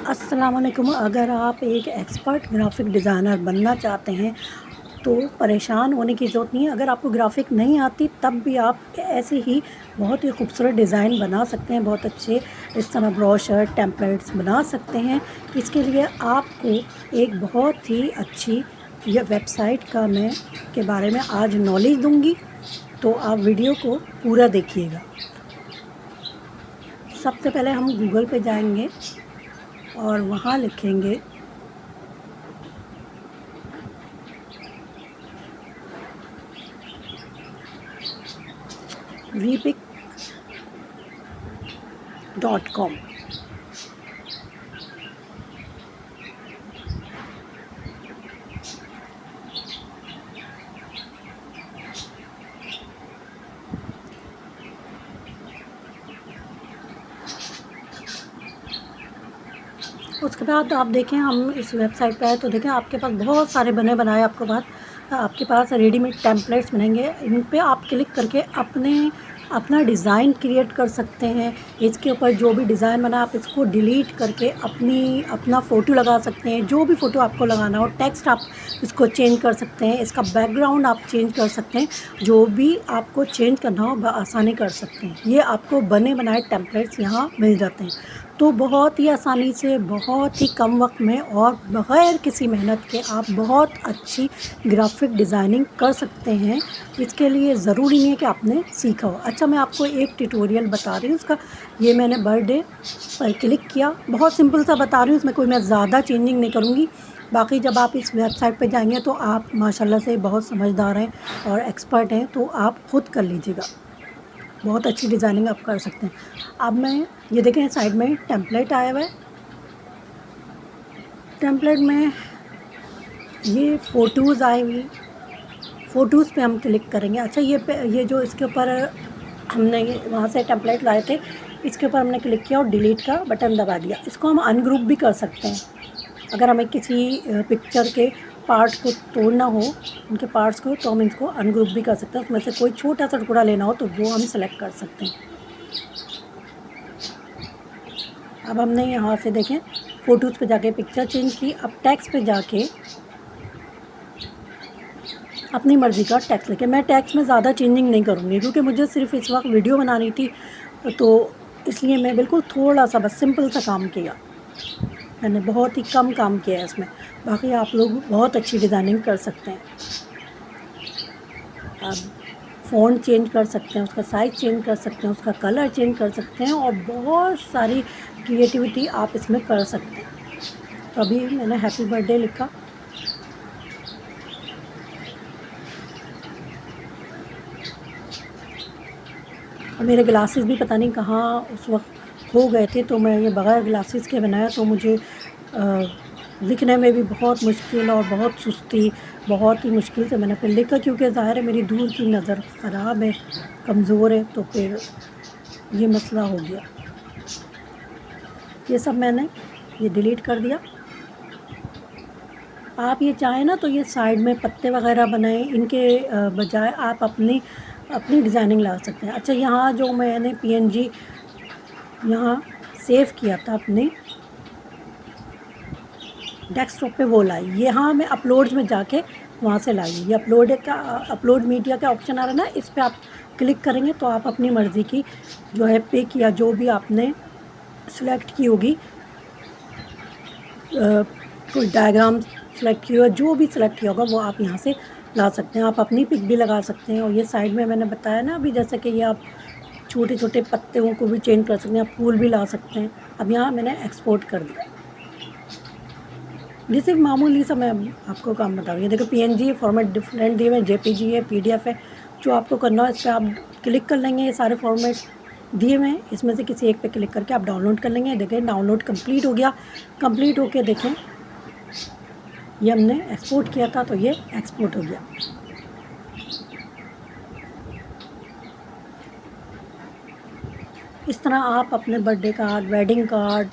अस्सलाम वालेकुम। अगर आप एक एक्सपर्ट ग्राफ़िक डिज़ाइनर बनना चाहते हैं तो परेशान होने की ज़रूरत नहीं है। अगर आपको ग्राफ़िक नहीं आती तब भी आप ऐसे ही बहुत ही खूबसूरत डिज़ाइन बना सकते हैं, बहुत अच्छे इस तरह ब्रोशर टेम्पलेट्स बना सकते हैं। इसके लिए आपको एक बहुत ही अच्छी ये वेबसाइट का मैं के बारे में आज नॉलेज दूँगी, तो आप वीडियो को पूरा देखिएगा। सबसे पहले हम गूगल पे जाएंगे और वहाँ लिखेंगे vpic.com। उसके बाद आप देखें, हम इस वेबसाइट पे आए तो देखें आपके पास बहुत सारे बने बनाए आपके पास रेडीमेड टेम्पलेट्स बनेंगे। इन पे आप क्लिक करके अपना डिज़ाइन क्रिएट कर सकते हैं। इसके ऊपर जो भी डिज़ाइन बना आप इसको डिलीट करके अपना फ़ोटो लगा सकते हैं। जो भी फ़ोटो आपको लगाना हो, टेक्स्ट आप इसको चेंज कर सकते हैं, इसका बैकग्राउंड आप चेंज कर सकते हैं। जो भी आपको चेंज करना हो बआसानी कर सकते हैं। ये आपको बने बनाए टेम्पलेट्स यहाँ मिल जाते हैं। तो बहुत ही आसानी से, बहुत ही कम वक्त में और बग़ैर किसी मेहनत के आप बहुत अच्छी ग्राफ़िक डिज़ाइनिंग कर सकते हैं। इसके लिए ज़रूरी नहीं है कि आपने सीखा हो। अच्छा, मैं आपको एक ट्यूटोरियल बता रही हूँ उसका। ये मैंने बर्थडे पर क्लिक किया, बहुत सिंपल सा बता रही हूँ, इसमें कोई मैं ज़्यादा चेंजिंग नहीं करूँगी। बाकी जब आप इस वेबसाइट पे जाएंगे तो आप माशाल्लाह से बहुत समझदार हैं और एक्सपर्ट हैं, तो आप खुद कर लीजिएगा। बहुत अच्छी डिज़ाइनिंग आप कर सकते हैं। अब मैं ये देखें साइड में टेम्पलेट आया हुआ है। टेम्पलेट में ये फ़ोटोज़ आई हुई, फ़ोटोज़ पे हम क्लिक करेंगे। अच्छा, ये जो इसके ऊपर हमने वहाँ से टेम्पलेट लाए थे, इसके ऊपर हमने क्लिक किया और डिलीट का बटन दबा दिया। इसको हम अनग्रुप भी कर सकते हैं। अगर हमें किसी पिक्चर के पार्ट को तोड़ना हो, उनके पार्ट्स को, तो हम इसको अनग्रुप भी कर सकते हैं। उसमें से कोई छोटा सा टुकड़ा लेना हो तो वो हम सेलेक्ट कर सकते हैं। अब हमने यहाँ से देखें फ़ोटोज़ पे जाके पिक्चर चेंज की। अब टेक्स्ट पे जाके अपनी मर्ज़ी का टेक्स्ट लिखें। मैं टेक्स्ट में ज़्यादा चेंजिंग नहीं करूँगी क्योंकि मुझे सिर्फ इस वक्त वीडियो बनानी थी, तो इसलिए मैं बिल्कुल थोड़ा सा बस सिंपल सा काम किया। मैंने बहुत ही कम काम किया है इसमें। बाकी आप लोग बहुत अच्छी डिज़ाइनिंग कर सकते हैं। आप फ़ॉन्ट चेंज कर सकते हैं, उसका साइज़ चेंज कर सकते हैं, उसका कलर चेंज कर सकते हैं और बहुत सारी क्रिएटिविटी आप इसमें कर सकते हैं। तो अभी मैंने हैप्पी बर्थडे लिखा। और मेरे ग्लासेस भी पता नहीं कहाँ उस वक्त खो गए थे, तो मैं ये बग़ैर ग्लासेस के बनाया, तो मुझे लिखने में भी बहुत मुश्किल और बहुत सुस्ती, बहुत ही मुश्किल से मैंने फिर लिखा, क्योंकि ज़ाहिर है मेरी दूर की नज़र ख़राब है, कमज़ोर है, तो फिर ये मसला हो गया। ये सब मैंने ये डिलीट कर दिया। आप ये चाहें ना तो ये साइड में पत्ते वग़ैरह बनाएं, इनके बजाय आप अपनी डिज़ाइनिंग ला सकते हैं। अच्छा, यहाँ जो मैंने पीएनजी यहाँ सेव किया था अपने डेस्कटॉप पे, वो लाई। यहाँ मैं अपलोड्स में जाके वहाँ से लाई। ये अपलोड मीडिया का ऑप्शन आ रहा है ना, इस पे आप क्लिक करेंगे तो आप अपनी मर्ज़ी की जो है पिक या जो भी आपने सेलेक्ट की होगी, कोई डायग्राम सेलेक्ट की हो, जो भी सेलेक्ट किया होगा वो आप यहाँ से ला सकते हैं। आप अपनी पिक भी लगा सकते हैं। और ये साइड में मैंने बताया ना अभी, जैसे कि ये आप छोटे छोटे पत्तों को भी चेंज कर सकते हैं, आप फूल भी ला सकते हैं। अब यहाँ मैंने एक्सपोर्ट कर दिया। ये सिर्फ मामूली सा मैं आपको काम बता रही हूँ। देखो पीएनजी फॉर्मेट डिफरेंट दिए हुए हैं, जेपीजी है, पीडीएफ है। जो आपको करना हो इस पर आप क्लिक कर लेंगे। ये सारे फॉर्मेट दिए हुए हैं, इसमें से किसी एक पे क्लिक करके आप डाउनलोड कर लेंगे। देखें डाउनलोड कंप्लीट हो गया। कंप्लीट होके देखें ये हमने एक्सपोर्ट किया था, तो ये एक्सपोर्ट हो गया। इस तरह आप अपने बर्थडे कार्ड, वेडिंग कार्ड,